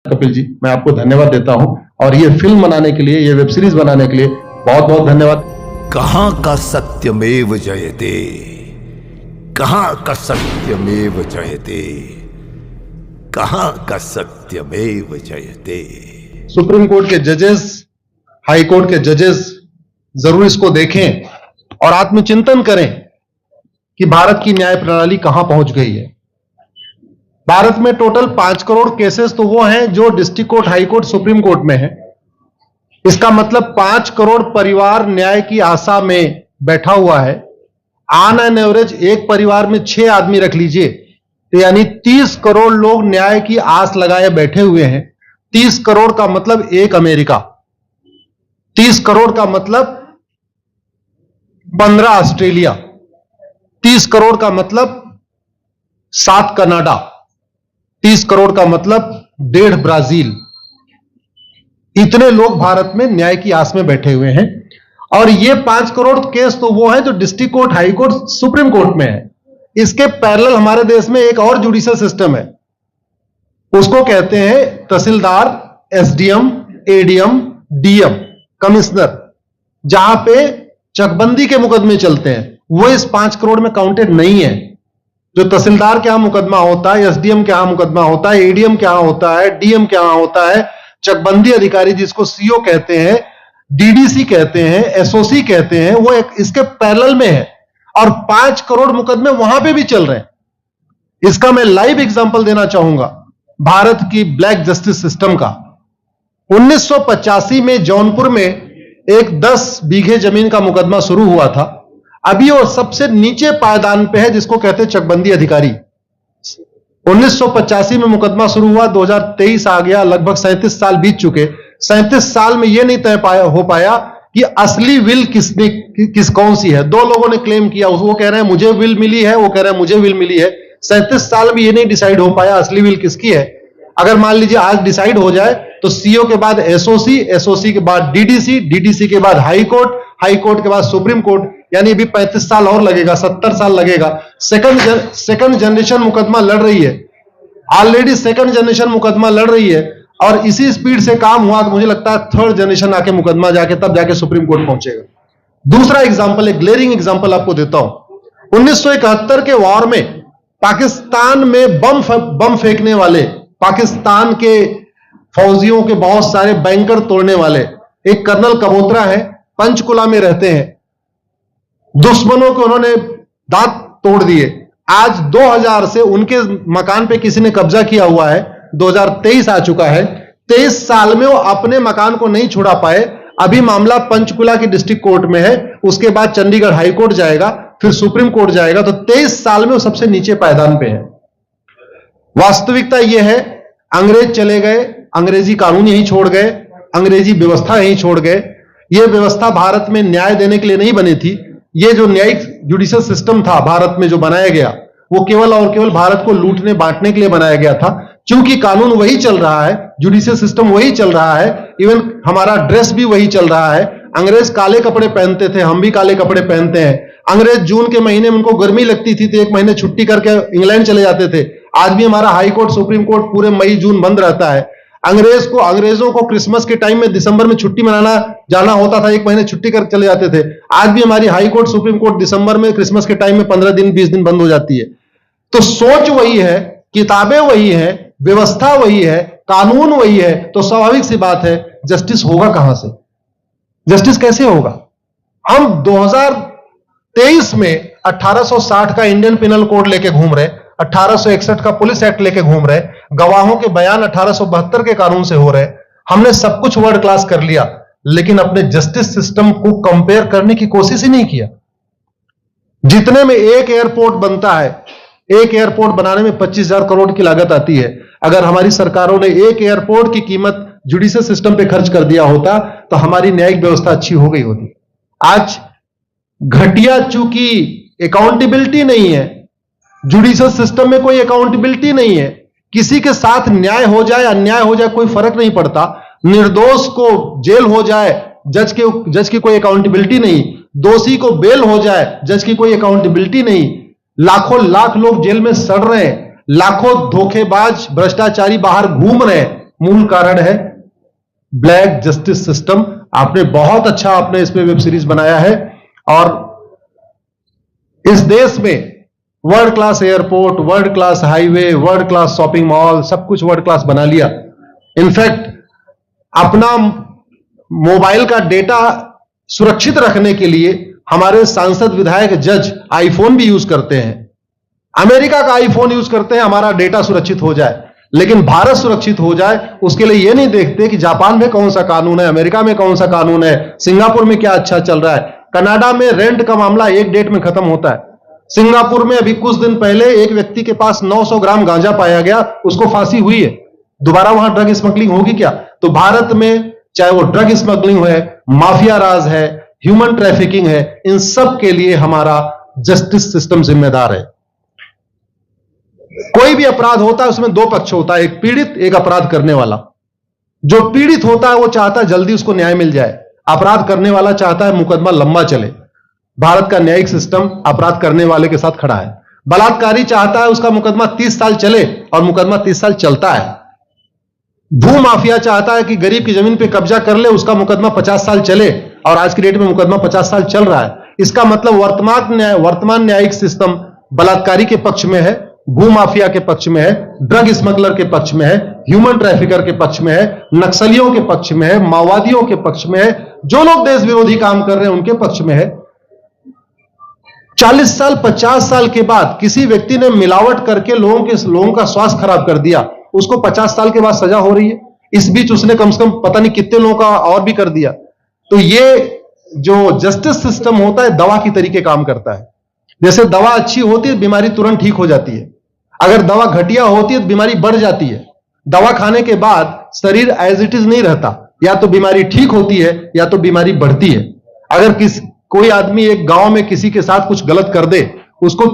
कपिल जी, मैं आपको धन्यवाद देता हूं और ये फिल्म बनाने के लिए, ये वेब सीरीज बनाने के लिए बहुत बहुत धन्यवाद। कहां का सत्यमेव जयते, कहां का सत्यमेव जयते, कहां का सत्यमेव जयते। सुप्रीम कोर्ट के जजेस, हाई कोर्ट के जजेस जरूर इसको देखें और आत्मचिंतन करें कि भारत की न्याय प्रणाली कहां पहुंच गई है। भारत में टोटल 5 करोड़ केसेस तो वो हैं जो district court, high court, supreme court में है। इसका मतलब 5 करोड़ परिवार न्याय की आशा में बैठा हुआ है। ऑन एन एवरेज एक परिवार में 6 आदमी रख लीजिए, तो यानी 30 करोड़ लोग न्याय की आस लगाए बैठे हुए हैं। 30 करोड़ का मतलब एक अमेरिका, 30 करोड़ का मतलब 15 ऑस्ट्रेलिया, 30 करोड़ का मतलब 7 कनाडा, 30 करोड़ का मतलब 1.5 ब्राजील। इतने लोग भारत में न्याय की आस में बैठे हुए हैं और ये 5 करोड़ केस तो वो है जो district court, high court, supreme court में है। इसके पैरेलल हमारे देश में एक और जुडिशियल सिस्टम है, उसको कहते हैं तहसीलदार, एसडीएम, एडीएम, डीएम, कमिश्नर, जहां पे चकबंदी के मुकदमे चलते हैं। वो इस 5 करोड़ में काउंटेड नहीं है। जो तहसीलदार के यहां मुकदमा होता है, एसडीएम के यहां मुकदमा होता है, एडीएम के यहां होता है, डीएम के यहां होता है, चकबंदी अधिकारी जिसको सीओ कहते हैं, डीडीसी कहते हैं, एसओसी कहते हैं, वो इसके पैरेलल में है और 5 करोड़ मुकदमे वहां पे भी चल रहे हैं। इसका मैं लाइव एग्जांपल देना चाहूंगा भारत की ब्लैक जस्टिस सिस्टम का। 1985 में जौनपुर में एक 10 बीघे जमीन का मुकदमा शुरू हुआ था। अभी वो सबसे नीचे पायदान पे है, जिसको कहते हैं चकबंदी अधिकारी। 1985 में मुकदमा शुरू हुआ, 2023 आ गया, लगभग 37 साल बीत चुके। 37 साल में यह नहीं तय हो पाया कि असली विल कौन सी है। 2 लोगों ने क्लेम किया, वो कह रहे हैं मुझे विल मिली है, वो कह रहे हैं मुझे विल मिली है। 37 साल में यह नहीं डिसाइड हो पाया असली विल किसकी है। अगर मान लीजिए आज डिसाइड हो जाए तो सीओ के बाद एसओसी, एसओसी के बाद डीडीसी, डीडीसी के बाद हाई कोर्ट, हाई कोर्ट के बाद सुप्रीम कोर्ट, यानी अभी 35 साल और लगेगा, 70 साल लगेगा। सेकंड जनरेशन मुकदमा लड़ रही है, ऑलरेडी सेकंड जनरेशन मुकदमा लड़ रही है और इसी स्पीड से काम हुआ तो मुझे लगता है थर्ड जनरेशन आके मुकदमा जाके तब जाके सुप्रीम कोर्ट पहुंचेगा। दूसरा एग्जांपल, एक ग्लेरिंग एग्जांपल आपको देता हूं। 1971 के वॉर में पाकिस्तान में बम फेंकने वाले, पाकिस्तान के फौजियों के बहुत सारे बैंकर तोड़ने वाले एक कर्नल कबोत्रा है, पंचकुला में रहते हैं। दुश्मनों को उन्होंने दांत तोड़ दिए। आज 2000 से उनके मकान पे किसी ने कब्जा किया हुआ है। 2023 आ चुका है, 23 साल में वो अपने मकान को नहीं छुड़ा पाए। अभी मामला पंचकुला की डिस्ट्रिक्ट कोर्ट में है, उसके बाद चंडीगढ़ हाई कोर्ट जाएगा, फिर सुप्रीम कोर्ट जाएगा। तो 23 साल में वो सबसे नीचे पायदान पे है। वास्तविकता यह है, अंग्रेज चले गए, अंग्रेजी कानून यहीं छोड़ गए, अंग्रेजी व्यवस्था यहीं छोड़ गए। यह व्यवस्था भारत में न्याय देने के लिए नहीं बनी थी। यह जो न्यायिक जुडिशियल सिस्टम था भारत में जो बनाया गया, वो केवल और केवल भारत को लूटने बांटने के लिए बनाया गया था। क्योंकि कानून वही चल रहा है, जुडिशियल सिस्टम वही चल रहा है, इवन हमारा ड्रेस भी वही चल रहा है। अंग्रेज काले कपड़े पहनते थे, हम भी काले कपड़े पहनते हैं। अंग्रेज जून के महीने में उनको गर्मी लगती थी तो 1 महीने छुट्टी करके इंग्लैंड चले जाते थे। आज भी हमारा हाई कोर्ट, सुप्रीम कोर्ट पूरे मई जून बंद रहता है। अंग्रेजों को क्रिसमस के टाइम में दिसंबर में छुट्टी मनाना जाना होता था, 1 महीने छुट्टी कर चले जाते थे। आज भी हमारी हाई कोर्ट, सुप्रीम कोर्ट दिसंबर में, क्रिसमस के टाइम में 15 दिन 20 दिन बंद हो जाती है। तो सोच वही है, किताबें वही है, व्यवस्था वही है, कानून वही है, तो स्वाभाविक सी बात है जस्टिस होगा कहां से? जस्टिस कैसे होगा? हम 2023 में 1860 का इंडियन पिनल कोड लेके घूम रहे, 1861 का पुलिस एक्ट लेके घूम रहे, गवाहों के बयान 1872 के कानून से हो रहे। हमने सब कुछ वर्ल्ड क्लास कर लिया, लेकिन अपने जस्टिस सिस्टम को कंपेयर करने की कोशिश ही नहीं किया। जितने में एक एयरपोर्ट बनता है, एक एयरपोर्ट बनाने में 25,000 करोड़ की लागत आती है। अगर हमारी सरकारों ने एक एयरपोर्ट की कीमत जुडिशियल सिस्टम पे खर्च कर दिया होता तो हमारी न्यायिक व्यवस्था अच्छी हो गई होती। आज घटिया, चूंकि अकाउंटेबिलिटी नहीं है, जुडिशियल सिस्टम में कोई अकाउंटेबिलिटी नहीं है। किसी के साथ न्याय हो जाए, अन्याय हो जाए, कोई फर्क नहीं पड़ता। निर्दोष को जेल हो जाए, जज की कोई अकाउंटेबिलिटी नहीं। दोषी को बेल हो जाए, जज की कोई अकाउंटेबिलिटी नहीं। लाख लोग जेल में सड़ रहे हैं, लाखों धोखेबाज भ्रष्टाचारी बाहर घूम रहे हैं, मूल कारण है ब्लैक जस्टिस सिस्टम। आपने बहुत अच्छा आपने इस पे वेब सीरीज बनाया है और इस देश में world class airport, world class highway, world class shopping mall, सब कुछ वर्ल्ड क्लास बना लिया। इनफैक्ट अपना मोबाइल का डेटा सुरक्षित रखने के लिए हमारे सांसद, विधायक, जज आईफोन भी यूज करते हैं। अमेरिका का आईफोन यूज करते हैं हमारा डेटा सुरक्षित हो जाए, लेकिन भारत सुरक्षित हो जाए उसके लिए यह नहीं देखते कि जापान में कौन सा कानून है, अमेरिका में कौन सा कानून है, सिंगापुर में क्या अच्छा चल रहा है। कनाडा में रेंट का मामला एक डेट में खत्म होता है। सिंगापुर में अभी कुछ दिन पहले एक व्यक्ति के पास 900 ग्राम गांजा पाया गया, उसको फांसी हुई है। दोबारा वहां ड्रग स्मगलिंग होगी क्या? तो भारत में चाहे वो ड्रग स्मगलिंग है, माफिया राज है, ह्यूमन ट्रैफिकिंग है, इन सब के लिए हमारा जस्टिस सिस्टम जिम्मेदार है। कोई भी अपराध होता है उसमें दो पक्ष होता है, एक पीड़ित, एक अपराध करने वाला। जो पीड़ित होता है वो चाहता है जल्दी उसको न्याय मिल जाए, अपराध करने वाला चाहता है मुकदमा लंबा चले। भारत का न्यायिक सिस्टम अपराध करने वाले के साथ खड़ा है। बलात्कारी चाहता है उसका मुकदमा 30 साल चले और मुकदमा 30 साल चलता है। भू माफिया चाहता है कि गरीब की जमीन पे कब्जा कर ले, उसका मुकदमा 50 साल चले और आज की डेट में मुकदमा 50 साल चल रहा है। इसका मतलब वर्तमान न्यायिक सिस्टम बलात्कारी के पक्ष में है, भू माफिया के पक्ष में है, ड्रग स्मगलर के पक्ष में है, ह्यूमन ट्रैफिकर के पक्ष में है, नक्सलियों के पक्ष में है, माओवादियों के पक्ष में है, जो लोग देश विरोधी काम कर रहे हैं उनके पक्ष में है। 40 साल 50 साल के बाद किसी व्यक्ति ने मिलावट करके लोगों का स्वास्थ्य खराब कर दिया, उसको 50 साल के बाद सजा हो रही है। इस बीच उसने कम से कम पता नहीं कितने लोगों का और भी कर दिया। तो ये जो जस्टिस सिस्टम होता है दवा की तरीके काम करता है। जैसे दवा अच्छी होती है बीमारी तुरंत ठीक हो जाती है, अगर दवा घटिया होती है तो बीमारी बढ़ जाती है। दवा खाने के बाद शरीर एज इट इज नहीं रहता, या तो बीमारी ठीक होती है या तो बीमारी बढ़ती है। अगर कोई आदमी एक गांव में किसी के साथ कुछ गलत कर दे, उसको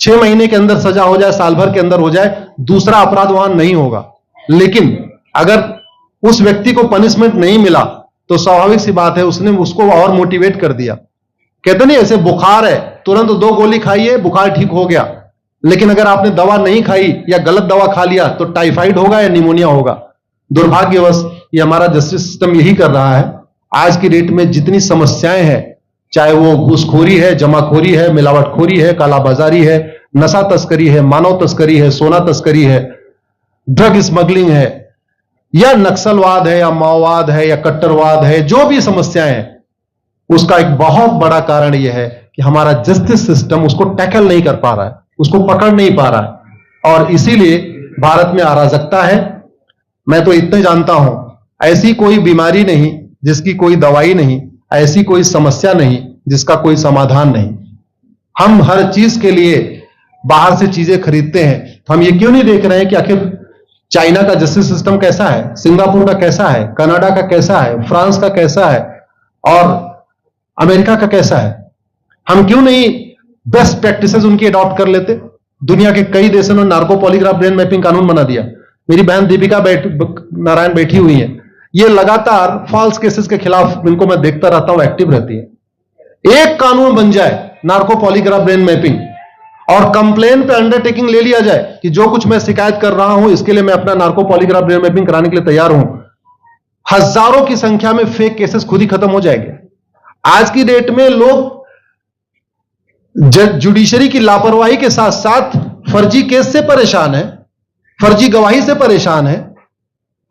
6 महीने के अंदर सजा हो जाए, साल भर के अंदर हो जाए, दूसरा अपराध वहां नहीं होगा। लेकिन अगर उस व्यक्ति को पनिशमेंट नहीं मिला तो स्वाभाविक सी बात है उसने उसको और मोटिवेट कर दिया। कहते नहीं ऐसे बुखार है, तुरंत 2 गोली खाइए बुखार ठीक हो गया, लेकिन अगर आपने दवा नहीं खाई या गलत दवा खा लिया तो टाइफाइड होगा या निमोनिया होगा। दुर्भाग्यवश ये हमारा जस्टिस सिस्टम यही कर रहा है। आज की डेट में जितनी समस्याएं हैं, चाहे वो घूसखोरी है, जमाखोरी है, मिलावटखोरी है, कालाबाजारी है, नशा तस्करी है, मानव तस्करी है, सोना तस्करी है, ड्रग स्मगलिंग है, या नक्सलवाद है, या माओवाद है, या कट्टरवाद है, जो भी समस्याएं हैं, उसका एक बहुत बड़ा कारण यह है कि हमारा जस्टिस सिस्टम उसको टैकल नहीं कर पा रहा है, उसको पकड़ नहीं पा रहा है, और इसीलिए भारत में अराजकता है। मैं तो इतने जानता हूं, ऐसी कोई बीमारी नहीं जिसकी कोई दवाई नहीं, ऐसी कोई समस्या नहीं जिसका कोई समाधान नहीं। हम हर चीज के लिए बाहर से चीजें खरीदते हैं, तो हम ये क्यों नहीं देख रहे हैं कि आखिर चाइना का जस्टिस सिस्टम कैसा है, सिंगापुर का कैसा है, कनाडा का कैसा है, फ्रांस का कैसा है और अमेरिका का कैसा है। हम क्यों नहीं बेस्ट प्रैक्टिसेस उनकी अडॉप्ट कर लेते। दुनिया के कई देशों ने नार्को पॉलीग्राफ ब्रेन मैपिंग कानून बना दिया। मेरी बहन दीपिका नारायण बैठी हुई है, ये लगातार फॉल्स केसेस के खिलाफ, इनको मैं देखता रहता हूं, एक्टिव रहती है। एक कानून बन जाए नार्को पॉलीग्राफ ब्रेन मैपिंग और कंप्लेन पे अंडरटेकिंग ले लिया जाए कि जो कुछ मैं शिकायत कर रहा हूं इसके लिए मैं अपना नार्को पॉलीग्राफ ब्रेन मैपिंग कराने के लिए तैयार हूं, हजारों की संख्या में फेक केसेस खुद ही खत्म हो जाएंगे। आज की डेट में लोग जुडिशरी की लापरवाही के साथ साथ फर्जी केस से परेशान है, फर्जी गवाही से परेशान है,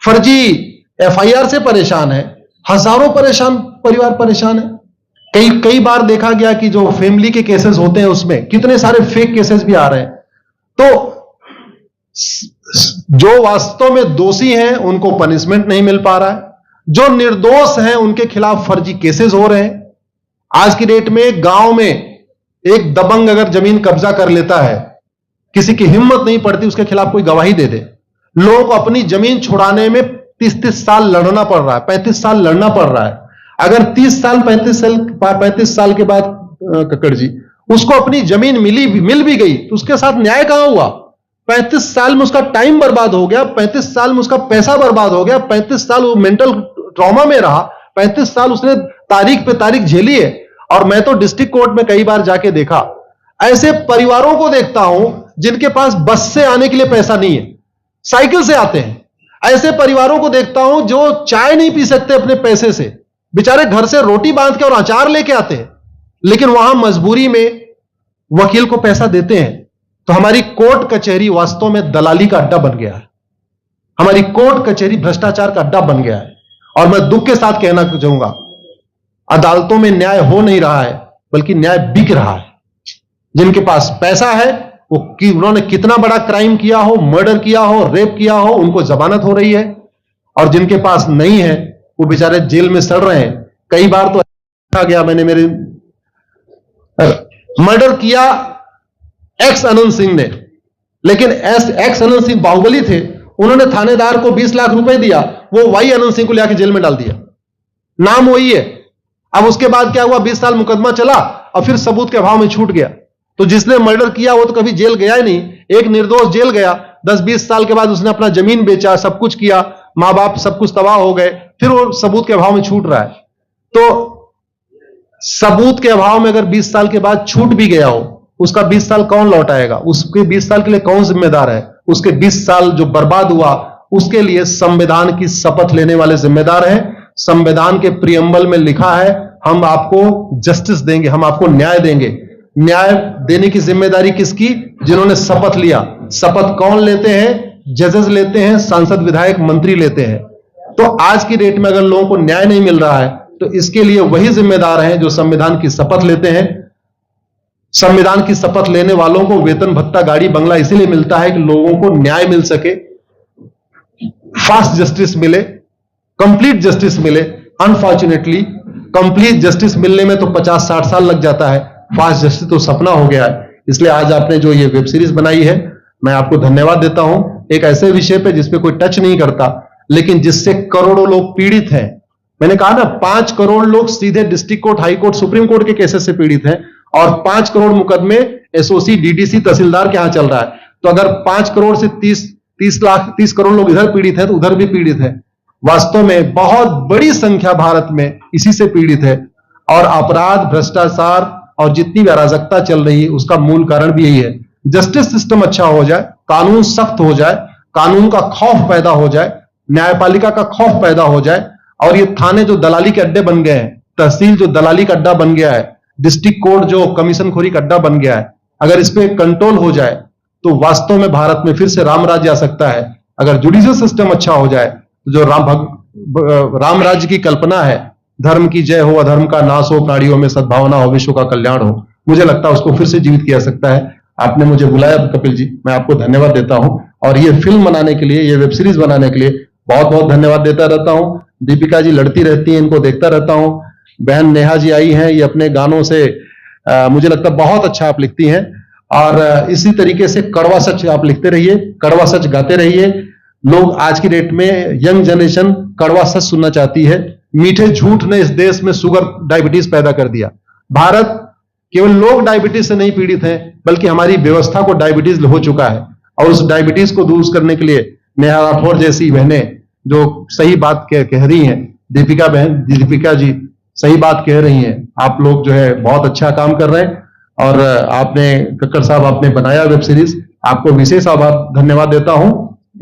फर्जी एफआईआर से परेशान है, हजारों परिवार परेशान है। कई बार देखा गया कि जो फैमिली के केसेस होते हैं उसमें कितने सारे फेक केसेस भी आ रहे हैं। तो जो वास्तव में दोषी हैं उनको पनिशमेंट नहीं मिल पा रहा है, जो निर्दोष हैं उनके खिलाफ फर्जी केसेस हो रहे हैं। आज की डेट में गांव में एक दबंग अगर जमीन कब्जा कर लेता है, किसी की हिम्मत नहीं पड़ती उसके खिलाफ कोई गवाही दे दे। लोगों को अपनी जमीन छुड़ाने में 30-30 साल लड़ना पड़ रहा है, 35 साल लड़ना पड़ रहा है। अगर 30 साल 35 साल के बाद कक्कड़ जी उसको अपनी जमीन मिल भी गई तो उसके साथ न्याय कहां हुआ? 35 साल में उसका टाइम बर्बाद हो गया, 35 साल में उसका पैसा बर्बाद हो गया, 35 साल वो मेंटल ट्रॉमा में रहा, 35 साल उसने तारीख पे तारीख झेली है। और मैं तो डिस्ट्रिक्ट कोर्ट में कई बार जाके देखा, ऐसे परिवारों को देखता हूं जिनके पास बस से आने के लिए पैसा नहीं है, साइकिल से आते हैं। ऐसे परिवारों को देखता हूं जो चाय नहीं पी सकते अपने पैसे से, बेचारे घर से रोटी बांध के और अचार लेके आते हैं, लेकिन वहां मजबूरी में वकील को पैसा देते हैं। तो हमारी कोर्ट कचहरी वास्तव में दलाली का अड्डा बन गया है। हमारी कोर्ट कचहरी भ्रष्टाचार का अड्डा बन गया है। और मैं दुख के साथ कहना चाहूंगा, अदालतों में न्याय हो नहीं रहा है, बल्कि न्याय बिक रहा है। जिनके पास पैसा है, वो उन्होंने कितना बड़ा क्राइम किया हो, मर्डर किया हो, रेप किया हो, उनको जमानत हो रही है, और जिनके पास नहीं है वो बेचारे जेल में सड़ रहे हैं। कई बार तो देखा गया, मैंने मेरे मर्डर किया एक्स अनंत सिंह ने, लेकिन एक्स अनंत सिंह बाहुबली थे, उन्होंने थानेदार को 20 लाख रुपए दिया, वो वाई अनंत सिंह को लेकर जेल में डाल दिया, नाम वही है। अब उसके बाद क्या हुआ, 20 साल मुकदमा चला और फिर सबूत के अभाव में छूट गया। तो जिसने मर्डर किया वो तो कभी जेल गया ही नहीं, एक निर्दोष जेल गया, 10-20 साल के बाद उसने अपना जमीन बेचा, सब कुछ किया, मां बाप सब कुछ तबाह हो गए, फिर वो सबूत के अभाव में छूट रहा है। तो सबूत के अभाव में अगर 20 साल के बाद छूट भी गया हो, उसका 20 साल कौन लौटाएगा? उसके 20 साल के लिए कौन जिम्मेदार है? उसके 20 साल जो बर्बाद हुआ, उसके लिए संविधान की शपथ लेने वाले जिम्मेदार हैं। संविधान के प्रियम्बल में लिखा है, हम आपको जस्टिस देंगे, हम आपको न्याय देंगे। न्याय देने की जिम्मेदारी किसकी? जिन्होंने शपथ लिया। शपथ कौन लेते हैं? जजेस लेते हैं, सांसद, विधायक, मंत्री लेते हैं। तो आज की डेट में अगर लोगों को न्याय नहीं मिल रहा है, तो इसके लिए वही जिम्मेदार हैं जो संविधान की शपथ लेते हैं। संविधान की शपथ लेने वालों को वेतन, भत्ता, गाड़ी, बंगला इसीलिए मिलता है कि लोगों को न्याय मिल सके, फास्ट जस्टिस मिले, कंप्लीट जस्टिस मिले। अनफॉर्चुनेटली कंप्लीट जस्टिस मिलने में तो 50-60 साल लग जाता है, फास्ट जस्टिस तो सपना हो गया है। इसलिए आज आपने जो ये वेब सीरीज बनाई है, मैं आपको धन्यवाद देता हूं। एक ऐसे विषय पे जिसपे कोई टच नहीं करता, लेकिन जिससे करोड़ों लोग पीड़ित हैं। मैंने कहा ना, 5 करोड़ लोग सीधे district court, high court, supreme court के केसेस से पीड़ित हैं, और 5 करोड़ मुकदमे एसओसी, डीडीसी, तहसीलदार के यहां चल रहा है। तो अगर 5 करोड़ से 30 करोड़ लोग इधर पीड़ित हैं, तो उधर भी पीड़ित है। वास्तव में बहुत बड़ी संख्या भारत में इसी से पीड़ित है। और अपराध, भ्रष्टाचार और जितनी भी अराजकता चल रही है, उसका मूल कारण भी यही है। जस्टिस सिस्टम अच्छा हो जाए, कानून सख्त हो जाए, कानून का खौफ पैदा हो जाए, न्यायपालिका का खौफ पैदा हो जाए, और ये थाने जो दलाली के अड्डे बन गए हैं, तहसील जो दलाली का अड्डा बन गया है, डिस्ट्रिक्ट कोर्ट जो कमीशन खोरी का अड्डा बन गया है, अगर इस पे कंट्रोल हो जाए तो वास्तव में भारत में फिर से राम राज्य आ सकता है। अगर जुडिशियल सिस्टम अच्छा हो जाए, तो जो राम राज्य की कल्पना है, धर्म की जय हो, अधर्म का नाश हो, प्राणियों में सद्भावना हो, विश्व का कल्याण हो, मुझे लगता है उसको फिर से जीवित किया सकता है। आपने मुझे बुलाया कपिल जी, मैं आपको धन्यवाद देता हूं। और ये फिल्म बनाने के लिए, ये वेब सीरीज बनाने के लिए बहुत बहुत धन्यवाद देता रहता हूं। दीपिका जी लड़ती रहती हैं, इनको देखता रहता हूं। बहन नेहा जी आई हैं, ये अपने गानों से मुझे लगता है बहुत अच्छा आप लिखती हैं, और इसी तरीके से कड़वा सच आप लिखते रहिए, कड़वा सच गाते रहिए। लोग आज की डेट में, यंग जनरेशन कड़वा सच सुनना चाहती है। मीठे झूठ ने इस देश में शुगर, डायबिटीज पैदा कर दिया। भारत केवल लोग डायबिटीज से नहीं पीड़ित हैं, बल्कि हमारी व्यवस्था को डायबिटीज हो चुका है। और उस डायबिटीज को दूर करने के लिए नेहा राठौर जैसी बहनें जो सही बात कह रही हैं, दीपिका जी सही बात कह रही हैं, आप लोग जो है बहुत अच्छा काम कर रहे हैं। और आपने, कक्कड़ साहब, आपने बनाया वेब सीरीज, आपको विशेष आभार, धन्यवाद देता हूं।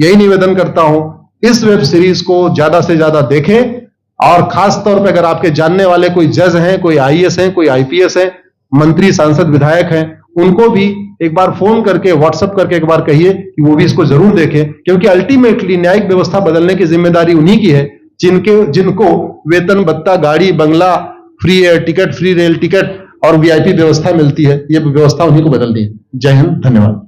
यही निवेदन करता हूं, इस वेब सीरीज को ज्यादा से ज्यादा देखें, और खास तौर पे अगर आपके जानने वाले कोई जज हैं, कोई आईएएस हैं, कोई आईपीएस हैं, मंत्री, सांसद, विधायक हैं, उनको भी एक बार फोन करके, व्हाट्सएप करके एक बार कहिए कि वो भी इसको जरूर देखें। क्योंकि अल्टीमेटली न्यायिक व्यवस्था बदलने की जिम्मेदारी उन्हीं की है जिनको वेतन, भत्ता, गाड़ी, बंगला, free air ticket, free rail ticket और वीआईपी व्यवस्था मिलती है। ये व्यवस्था उन्हीं को बदलनी है। जय हिंद, धन्यवाद।